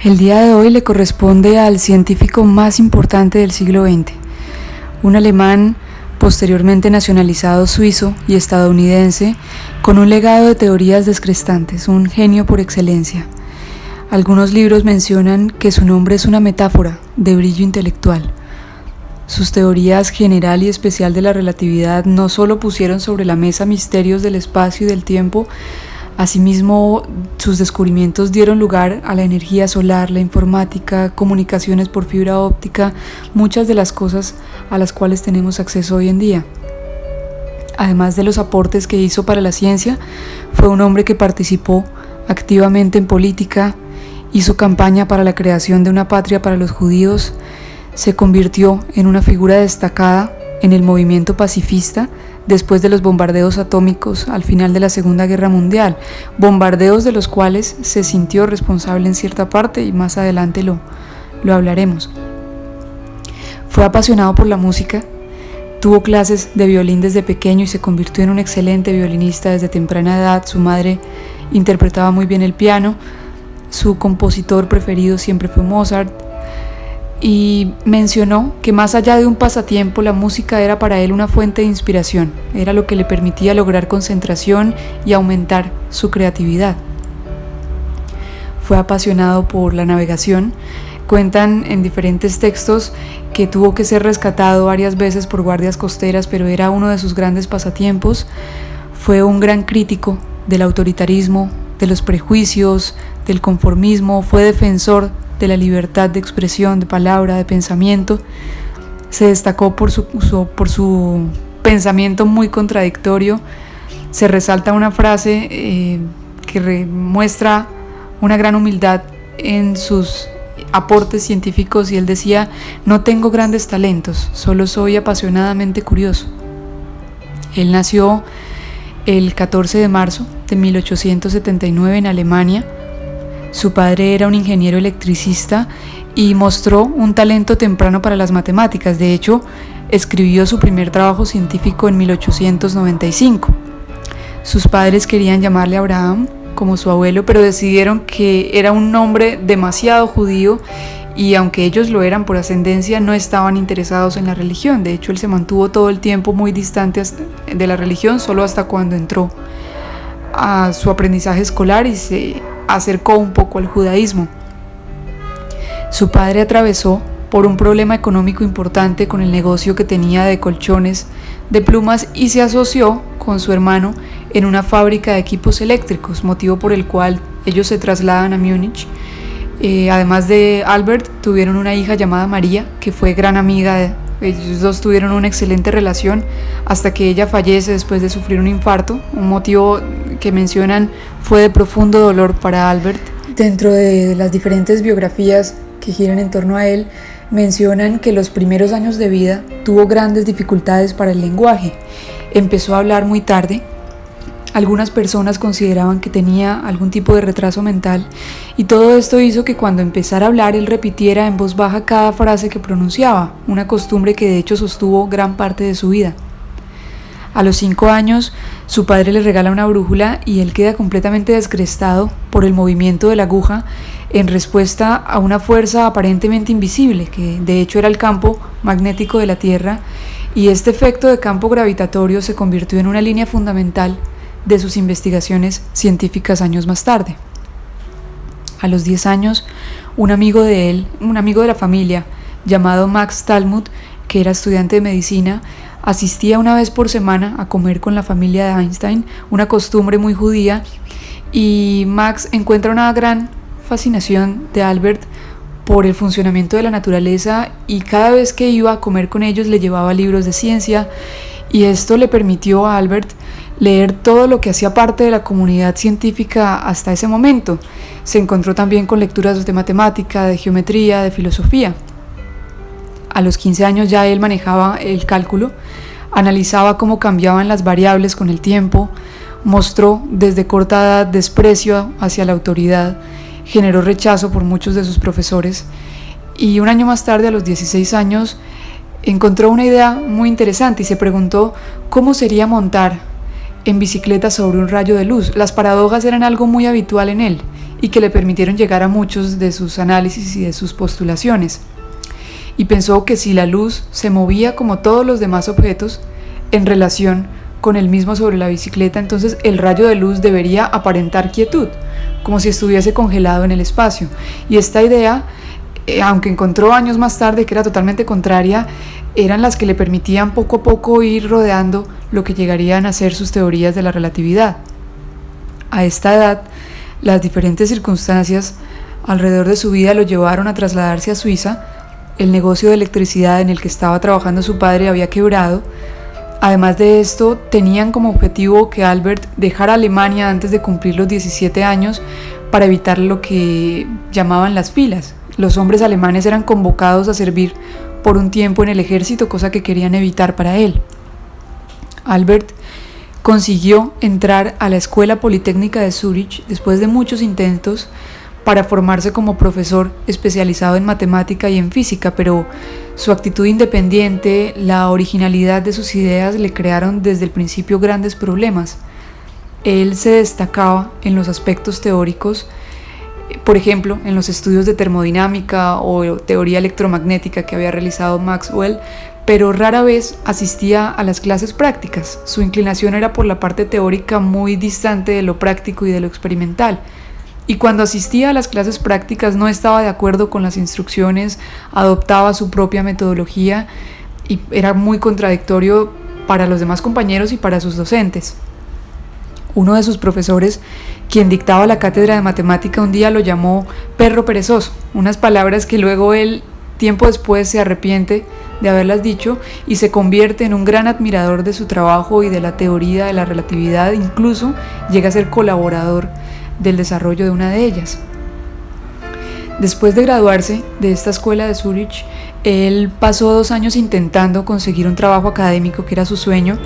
El día de hoy le corresponde al científico más importante del siglo XX, un alemán posteriormente nacionalizado suizo y estadounidense con un legado de teorías descrestantes, un genio por excelencia. Algunos libros mencionan que su nombre es una metáfora de brillo intelectual. Sus teorías general y especial de la relatividad no solo pusieron sobre la mesa misterios del espacio y del tiempo, asimismo, sus descubrimientos dieron lugar a la energía solar, la informática, comunicaciones por fibra óptica, muchas de las cosas a las cuales tenemos acceso hoy en día. Además de los aportes que hizo para la ciencia, fue un hombre que participó activamente en política, hizo campaña para la creación de una patria para los judíos, se convirtió en una figura destacada en el movimiento pacifista después de los bombardeos atómicos al final de la Segunda Guerra Mundial, bombardeos de los cuales se sintió responsable en cierta parte y más adelante lo hablaremos. Fue apasionado por la música, tuvo clases de violín desde pequeño y se convirtió en un excelente violinista desde temprana edad. Su madre interpretaba muy bien el piano, su compositor preferido siempre fue Mozart, y mencionó que más allá de un pasatiempo, la música era para él una fuente de inspiración, era lo que le permitía lograr concentración y aumentar su creatividad. Fue apasionado por la navegación. Cuentan en diferentes textos que tuvo que ser rescatado varias veces por guardias costeras, pero era uno de sus grandes pasatiempos. Fue un gran crítico del autoritarismo, de los prejuicios, del conformismo, fue defensor de la libertad de expresión, de palabra, de pensamiento. Se destacó por su pensamiento muy contradictorio. Se resalta una frase que muestra una gran humildad en sus aportes científicos, y él decía: no tengo grandes talentos, solo soy apasionadamente curioso. Él nació el 14 de marzo de 1879 en Alemania. Su padre era un ingeniero electricista y mostró un talento temprano para las matemáticas. De hecho, escribió su primer trabajo científico en 1895. Sus padres querían llamarle Abraham, como su abuelo, pero decidieron que era un nombre demasiado judío, y aunque ellos lo eran por ascendencia, no estaban interesados en la religión. De hecho, él se mantuvo todo el tiempo muy distante de la religión, solo hasta cuando entró a su aprendizaje escolar y se acercó un poco al judaísmo. Su padre atravesó por un problema económico importante con el negocio que tenía de colchones de plumas y se asoció con su hermano en una fábrica de equipos eléctricos, motivo por el cual ellos se trasladan a Múnich. Además de Albert, tuvieron una hija llamada María, que fue gran amiga de ellos dos. Tuvieron una excelente relación hasta que ella fallece después de sufrir un infarto. Un motivo que mencionan fue de profundo dolor para Albert. Dentro de las diferentes biografías que giran en torno a él, mencionan que los primeros años de vida tuvo grandes dificultades para el lenguaje. Empezó a hablar muy tarde. Algunas personas consideraban que tenía algún tipo de retraso mental, y todo esto hizo que cuando empezara a hablar él repitiera en voz baja cada frase que pronunciaba, una costumbre que de hecho sostuvo gran parte de su vida. A los 5 años, su padre le regala una brújula y él queda completamente descrestado por el movimiento de la aguja en respuesta a una fuerza aparentemente invisible, que de hecho era el campo magnético de la Tierra, y este efecto de campo gravitatorio se convirtió en una línea fundamental de sus investigaciones científicas años más tarde. A los 10 años, un amigo de él, un amigo de la familia, llamado Max Talmud, que era estudiante de medicina, asistía una vez por semana a comer con la familia de Einstein, una costumbre muy judía, y Max encuentra una gran fascinación de Albert por el funcionamiento de la naturaleza, y cada vez que iba a comer con ellos le llevaba libros de ciencia, y esto le permitió a Albert leer todo lo que hacía parte de la comunidad científica hasta ese momento. Se encontró también con lecturas de matemática, de geometría, de filosofía. A los 15 años ya él manejaba el cálculo, analizaba cómo cambiaban las variables con el tiempo, mostró desde corta edad desprecio hacia la autoridad, generó rechazo por muchos de sus profesores, y un año más tarde, a los 16 años, encontró una idea muy interesante y se preguntó cómo sería montar en bicicleta sobre un rayo de luz. Las paradojas eran algo muy habitual en él, y que le permitieron llegar a muchos de sus análisis y de sus postulaciones. Y pensó que si la luz se movía como todos los demás objetos en relación con el mismo sobre la bicicleta, entonces el rayo de luz debería aparentar quietud, como si estuviese congelado en el espacio. Y esta idea, aunque encontró años más tarde que era totalmente contraria, eran las que le permitían poco a poco ir rodeando lo que llegarían a ser sus teorías de la relatividad. A esta edad, las diferentes circunstancias alrededor de su vida lo llevaron a trasladarse a Suiza. El negocio de electricidad en el que estaba trabajando su padre había quebrado. Además de esto, tenían como objetivo que Albert dejara Alemania antes de cumplir los 17 años para evitar lo que llamaban las filas. Los hombres alemanes eran convocados a servir por un tiempo en el ejército, cosa que querían evitar para él. Albert consiguió entrar a la Escuela Politécnica de Zúrich después de muchos intentos para formarse como profesor especializado en matemática y en física, pero su actitud independiente, la originalidad de sus ideas le crearon desde el principio grandes problemas. Él se destacaba en los aspectos teóricos, por ejemplo, en los estudios de termodinámica o teoría electromagnética que había realizado Maxwell, pero rara vez asistía a las clases prácticas. Su inclinación era por la parte teórica muy distante de lo práctico y de lo experimental. Y cuando asistía a las clases prácticas no estaba de acuerdo con las instrucciones, adoptaba su propia metodología y era muy contradictorio para los demás compañeros y para sus docentes. Uno de sus profesores, quien dictaba la cátedra de matemática, un día lo llamó perro perezoso, unas palabras que luego él, tiempo después, se arrepiente de haberlas dicho y se convierte en un gran admirador de su trabajo y de la teoría de la relatividad. Incluso llega a ser colaborador del desarrollo de una de ellas. Después de graduarse de esta escuela de Zúrich, él pasó 2 años intentando conseguir un trabajo académico que era su sueño.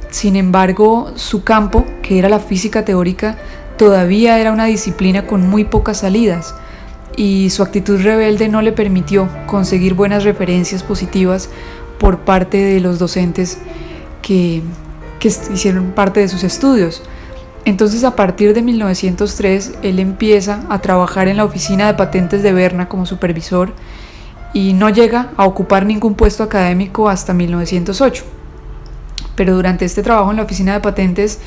Sin embargo, su campo, que era la física teórica, todavía era una disciplina con muy pocas salidas, y su actitud rebelde no le permitió conseguir buenas referencias positivas por parte de los docentes que hicieron parte de sus estudios. Entonces, a partir de 1903, él empieza a trabajar en la oficina de patentes de Berna como supervisor y no llega a ocupar ningún puesto académico hasta 1908. Pero durante este trabajo en la oficina de patentes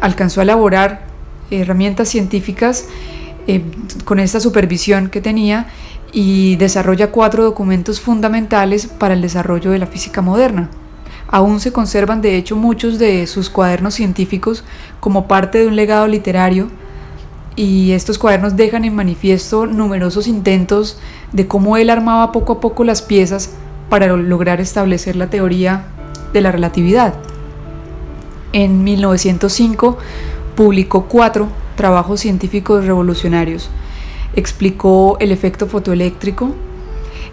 alcanzó a elaborar herramientas científicas con esta supervisión que tenía y desarrolla 4 documentos fundamentales para el desarrollo de la física moderna. Aún se conservan de hecho muchos de sus cuadernos científicos como parte de un legado literario, y estos cuadernos dejan en manifiesto numerosos intentos de cómo él armaba poco a poco las piezas para lograr establecer la teoría de la relatividad. En 1905 publicó 4 trabajos científicos revolucionarios. Explicó el efecto fotoeléctrico,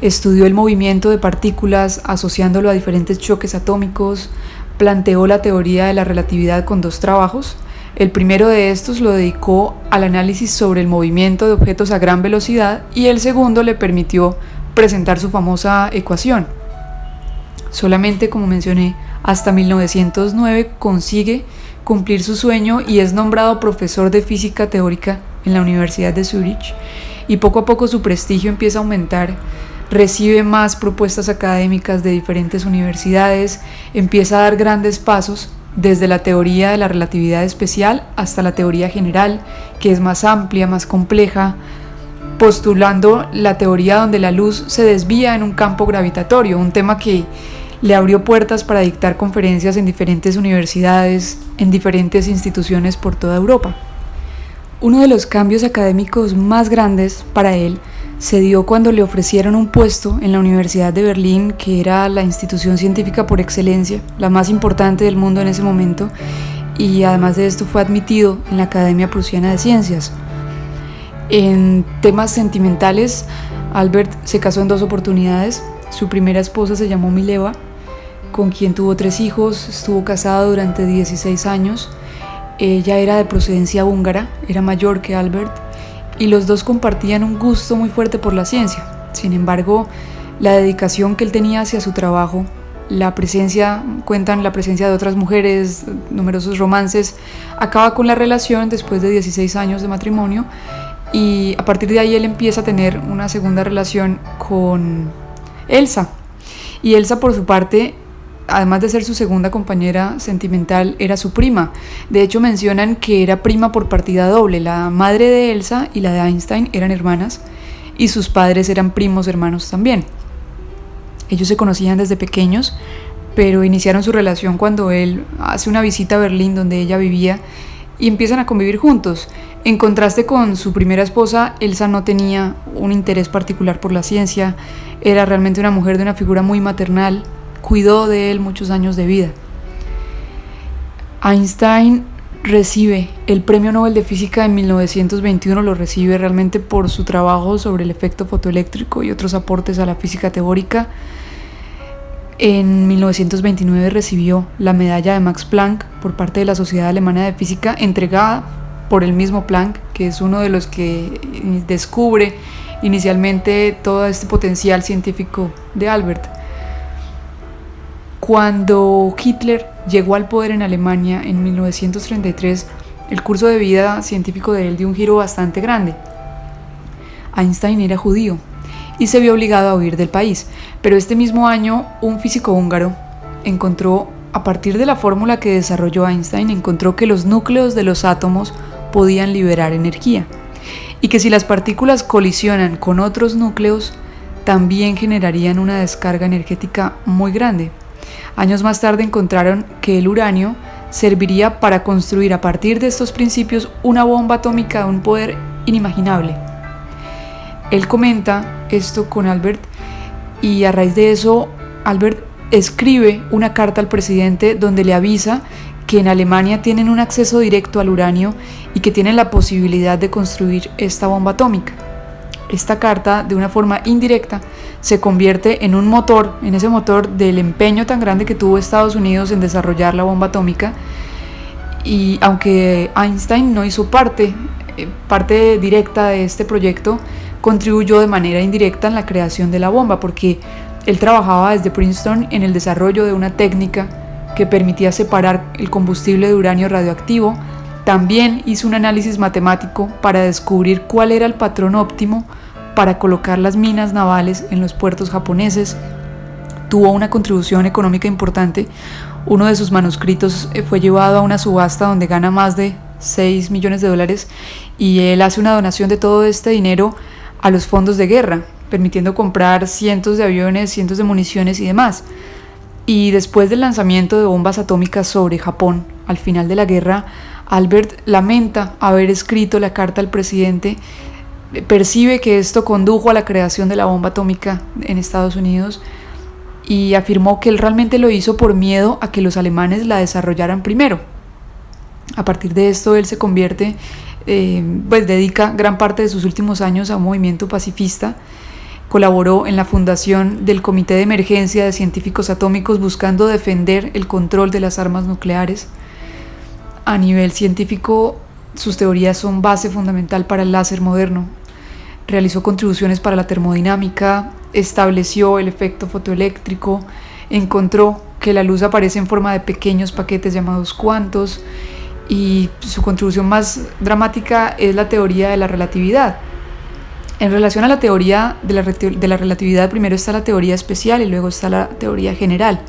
estudió el movimiento de partículas asociándolo a diferentes choques atómicos, planteó la teoría de la relatividad con 2 trabajos. El primero de estos lo dedicó al análisis sobre el movimiento de objetos a gran velocidad y el segundo le permitió presentar su famosa ecuación. Solamente, como mencioné, hasta 1909 consigue cumplir su sueño y es nombrado profesor de física teórica en la Universidad de Zúrich, y poco a poco su prestigio empieza a aumentar. Recibe más propuestas académicas de diferentes universidades, empieza a dar grandes pasos desde la teoría de la relatividad especial hasta la teoría general, que es más amplia, más compleja, postulando la teoría donde la luz se desvía en un campo gravitatorio, un tema que le abrió puertas para dictar conferencias en diferentes universidades, en diferentes instituciones por toda Europa. Uno de los cambios académicos más grandes para él se dio cuando le ofrecieron un puesto en la Universidad de Berlín, que era la institución científica por excelencia, la más importante del mundo en ese momento, y además de esto fue admitido en la Academia Prusiana de Ciencias. En temas sentimentales, Albert se casó en 2 oportunidades. Su primera esposa se llamó Mileva, con quien tuvo 3 hijos, estuvo casado durante 16 años. Ella era de procedencia húngara, era mayor que Albert, y los 2 compartían un gusto muy fuerte por la ciencia. Sin embargo, la dedicación que él tenía hacia su trabajo, cuentan la presencia de otras mujeres, numerosos romances, acaba con la relación después de 16 años de matrimonio, y a partir de ahí él empieza a tener una segunda relación con Elsa. Y Elsa, por su parte, además de ser su segunda compañera sentimental, era su prima. De hecho, mencionan que era prima por partida doble. La madre de Elsa y la de Einstein eran hermanas y sus padres eran primos hermanos también. Ellos se conocían desde pequeños, pero iniciaron su relación cuando él hace una visita a Berlín, donde ella vivía, y empiezan a convivir juntos. En contraste con su primera esposa, Elsa no tenía un interés particular por la ciencia, era realmente una mujer de una figura muy maternal, cuidó de él muchos años de vida. Einstein recibe el Premio Nobel de Física en 1921, lo recibe realmente por su trabajo sobre el efecto fotoeléctrico y otros aportes a la física teórica. En 1929 recibió la medalla de Max Planck por parte de la Sociedad Alemana de Física, entregada por el mismo Planck, que es uno de los que descubre inicialmente todo este potencial científico de Albert. Cuando Hitler llegó al poder en Alemania en 1933, el curso de vida científico de él dio un giro bastante grande. Einstein era judío y se vio obligado a huir del país, pero este mismo año un físico húngaro encontró, a partir de la fórmula que desarrolló Einstein, encontró que los núcleos de los átomos podían liberar energía y que si las partículas colisionan con otros núcleos, también generarían una descarga energética muy grande. Años más tarde encontraron que el uranio serviría para construir a partir de estos principios una bomba atómica de un poder inimaginable. Él comenta esto con Albert y a raíz de eso Albert escribe una carta al presidente donde le avisa que en Alemania tienen un acceso directo al uranio y que tienen la posibilidad de construir esta bomba atómica. Esta carta, de una forma indirecta, se convierte en un motor, en ese motor del empeño tan grande que tuvo Estados Unidos en desarrollar la bomba atómica. Y aunque Einstein no hizo parte directa de este proyecto, contribuyó de manera indirecta en la creación de la bomba, porque él trabajaba desde Princeton en el desarrollo de una técnica que permitía separar el combustible de uranio radioactivo. También hizo un análisis matemático para descubrir cuál era el patrón óptimo para colocar las minas navales en los puertos japoneses. Tuvo una contribución económica importante. Uno de sus manuscritos fue llevado a una subasta donde gana más de $6 millones y él hace una donación de todo este dinero a los fondos de guerra, permitiendo comprar cientos de aviones, cientos de municiones y demás. Y después del lanzamiento de bombas atómicas sobre Japón, al final de la guerra, Albert lamenta haber escrito la carta al presidente, percibe que esto condujo a la creación de la bomba atómica en Estados Unidos y afirmó que él realmente lo hizo por miedo a que los alemanes la desarrollaran primero. A partir de esto él se convierte, dedica gran parte de sus últimos años a un movimiento pacifista. Colaboró en la fundación del Comité de Emergencia de Científicos Atómicos buscando defender el control de las armas nucleares. A nivel científico, sus teorías son base fundamental para el láser moderno. Realizó contribuciones para la termodinámica, estableció el efecto fotoeléctrico, encontró que la luz aparece en forma de pequeños paquetes llamados cuantos, y su contribución más dramática es la teoría de la relatividad. En relación a la teoría de la relatividad, primero está la teoría especial y luego está la teoría general.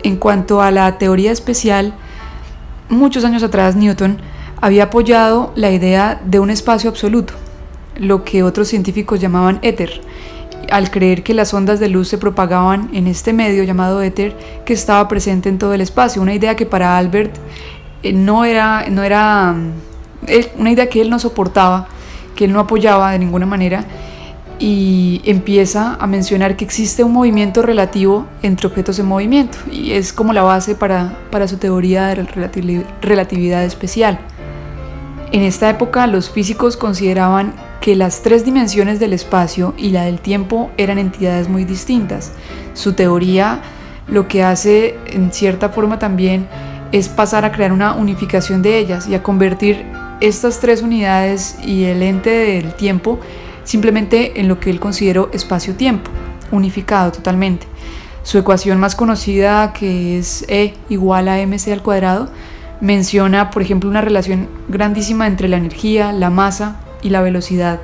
En cuanto a la teoría especial, muchos años atrás Newton había apoyado la idea de un espacio absoluto, lo que otros científicos llamaban éter, al creer que las ondas de luz se propagaban en este medio llamado éter que estaba presente en todo el espacio, una idea que para Albert no era una idea que él no soportaba, que él no apoyaba de ninguna manera, y empieza a mencionar que existe un movimiento relativo entre objetos en movimiento, y es como la base para su teoría de relatividad especial. En esta época los físicos consideraban que las tres dimensiones del espacio y la del tiempo eran entidades muy distintas. Su teoría lo que hace en cierta forma también es pasar a crear una unificación de ellas y a convertir estas tres unidades y el ente del tiempo simplemente en lo que él consideró espacio-tiempo, unificado totalmente. Su ecuación más conocida, que es E igual a mc al cuadrado, menciona, por ejemplo, una relación grandísima entre la energía, la masa y la velocidad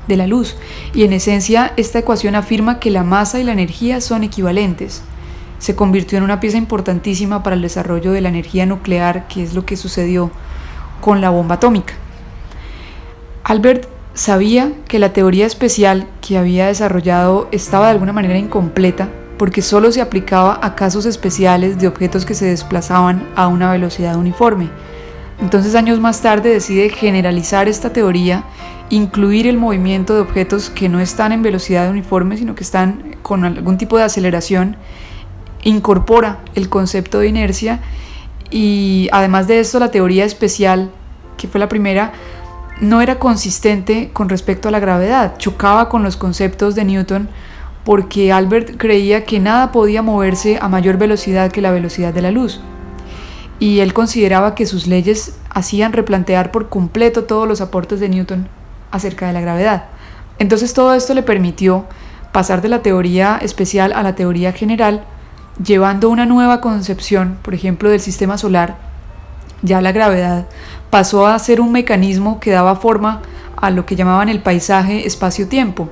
de la luz. Y en esencia, esta ecuación afirma que la masa y la energía son equivalentes. Se convirtió en una pieza importantísima para el desarrollo de la energía nuclear, que es lo que sucedió con la bomba atómica. Albert sabía que la teoría especial que había desarrollado estaba de alguna manera incompleta porque solo se aplicaba a casos especiales de objetos que se desplazaban a una velocidad uniforme. Entonces, años más tarde decide generalizar esta teoría, incluir el movimiento de objetos que no están en velocidad uniforme, sino que están con algún tipo de aceleración, incorpora el concepto de inercia y además de esto la teoría especial, que fue la primera, no era consistente con respecto a la gravedad, chocaba con los conceptos de Newton porque Albert creía que nada podía moverse a mayor velocidad que la velocidad de la luz. Y él consideraba que sus leyes hacían replantear por completo todos los aportes de Newton acerca de la gravedad. Entonces todo esto le permitió pasar de la teoría especial a la teoría general, llevando una nueva concepción, por ejemplo, del sistema solar. Ya la gravedad pasó a ser un mecanismo que daba forma a lo que llamaban el paisaje espacio-tiempo,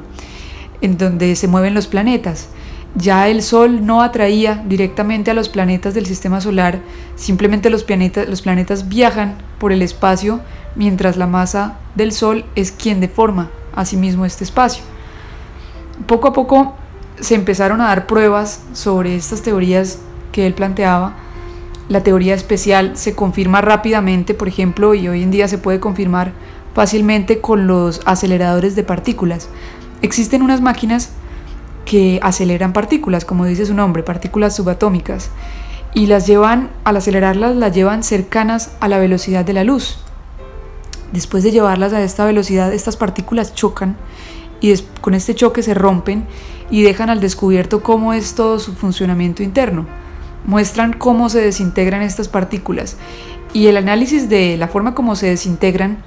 en donde se mueven los planetas. Ya el Sol no atraía directamente a los planetas del sistema solar, simplemente los planetas viajan por el espacio, mientras la masa del Sol es quien deforma a sí mismo este espacio. Poco a poco se empezaron a dar pruebas sobre estas teorías que él planteaba. La teoría especial se confirma rápidamente, por ejemplo, y hoy en día se puede confirmar fácilmente con los aceleradores de partículas. Existen unas máquinas que aceleran partículas, como dice su nombre, partículas subatómicas, y al acelerarlas las llevan cercanas a la velocidad de la luz. Después de llevarlas a esta velocidad, estas partículas chocan y con este choque se rompen y dejan al descubierto cómo es todo su funcionamiento interno. Muestran cómo se desintegran estas partículas y el análisis de la forma como se desintegran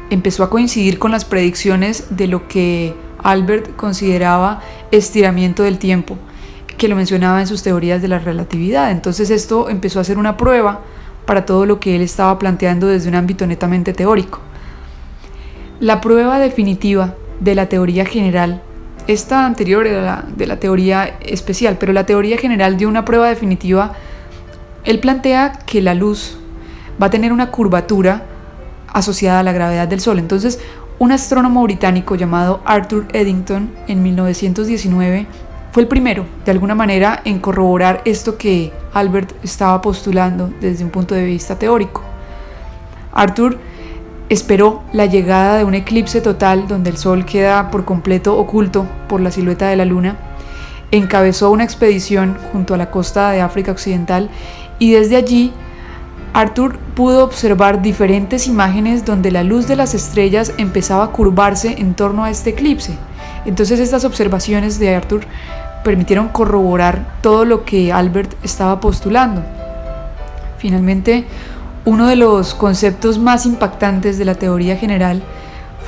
empezó a coincidir con las predicciones de lo que Albert consideraba estiramiento del tiempo, que lo mencionaba en sus teorías de la relatividad. Entonces esto empezó a ser una prueba para todo lo que él estaba planteando desde un ámbito netamente teórico. La prueba definitiva de la teoría general, esta anterior era de la teoría especial, pero la teoría general dio una prueba definitiva. Él plantea que la luz va a tener una curvatura asociada a la gravedad del Sol. Entonces, un astrónomo británico llamado Arthur Eddington en 1919 fue el primero, de alguna manera, en corroborar esto que Albert estaba postulando desde un punto de vista teórico. Arthur esperó la llegada de un eclipse total donde el Sol queda por completo oculto por la silueta de la Luna, encabezó una expedición junto a la costa de África Occidental y desde allí Arthur pudo observar diferentes imágenes donde la luz de las estrellas empezaba a curvarse en torno a este eclipse. Entonces estas observaciones de Arthur permitieron corroborar todo lo que Albert estaba postulando. Finalmente, uno de los conceptos más impactantes de la teoría general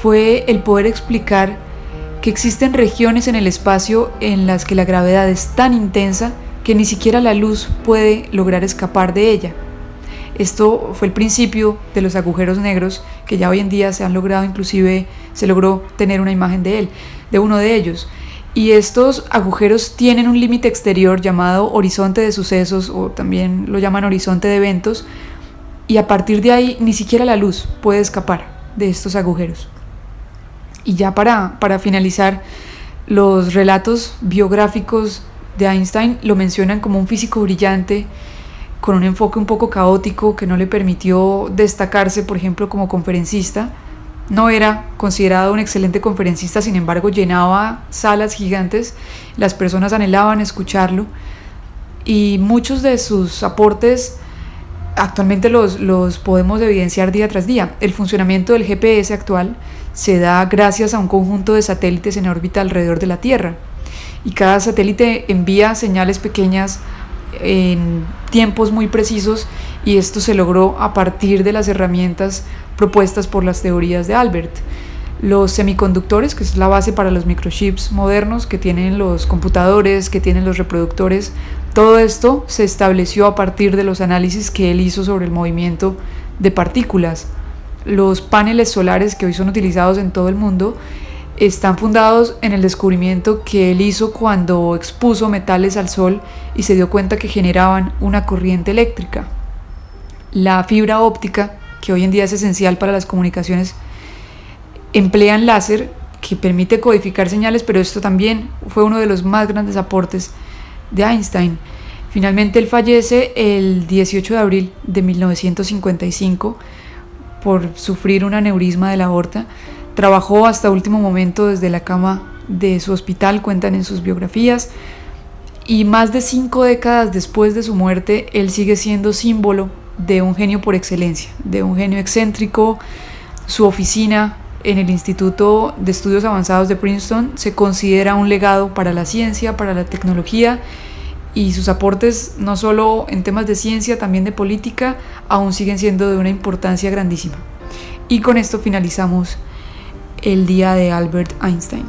fue el poder explicar que existen regiones en el espacio en las que la gravedad es tan intensa que ni siquiera la luz puede lograr escapar de ella. Esto fue el principio de los agujeros negros, que ya hoy en día se han logrado, inclusive se logró tener una imagen de uno de ellos. Y estos agujeros tienen un límite exterior llamado horizonte de sucesos, o también lo llaman horizonte de eventos, y a partir de ahí ni siquiera la luz puede escapar de estos agujeros. Y ya para finalizar, los relatos biográficos de Einstein lo mencionan como un físico brillante, con un enfoque un poco caótico que no le permitió destacarse, por ejemplo, como conferencista. No era considerado un excelente conferencista, sin embargo, llenaba salas gigantes, las personas anhelaban escucharlo, y muchos de sus aportes actualmente los podemos evidenciar día tras día. El funcionamiento del GPS actual se da gracias a un conjunto de satélites en órbita alrededor de la Tierra, y cada satélite envía señales pequeñas en tiempos muy precisos, y esto se logró a partir de las herramientas propuestas por las teorías de Albert. Los semiconductores, que es la base para los microchips modernos que tienen los computadores, que tienen los reproductores, todo esto se estableció a partir de los análisis que él hizo sobre el movimiento de partículas. los paneles solares que hoy son utilizados en todo el mundo están fundados en el descubrimiento que él hizo cuando expuso metales al sol y se dio cuenta que generaban una corriente eléctrica. La fibra óptica, que hoy en día es esencial para las comunicaciones, emplean láser que permite codificar señales, pero esto también fue uno de los más grandes aportes de Einstein. Finalmente él fallece el 18 de abril de 1955 por sufrir un aneurisma de la aorta. Trabajó hasta último momento desde la cama de su hospital, cuentan en sus biografías, y más de 5 décadas después de su muerte, él sigue siendo símbolo de un genio por excelencia, de un genio excéntrico. Su oficina en el Instituto de Estudios Avanzados de Princeton se considera un legado para la ciencia, para la tecnología, y sus aportes, no solo en temas de ciencia, también de política, aún siguen siendo de una importancia grandísima. Y con esto finalizamos el día de Albert Einstein.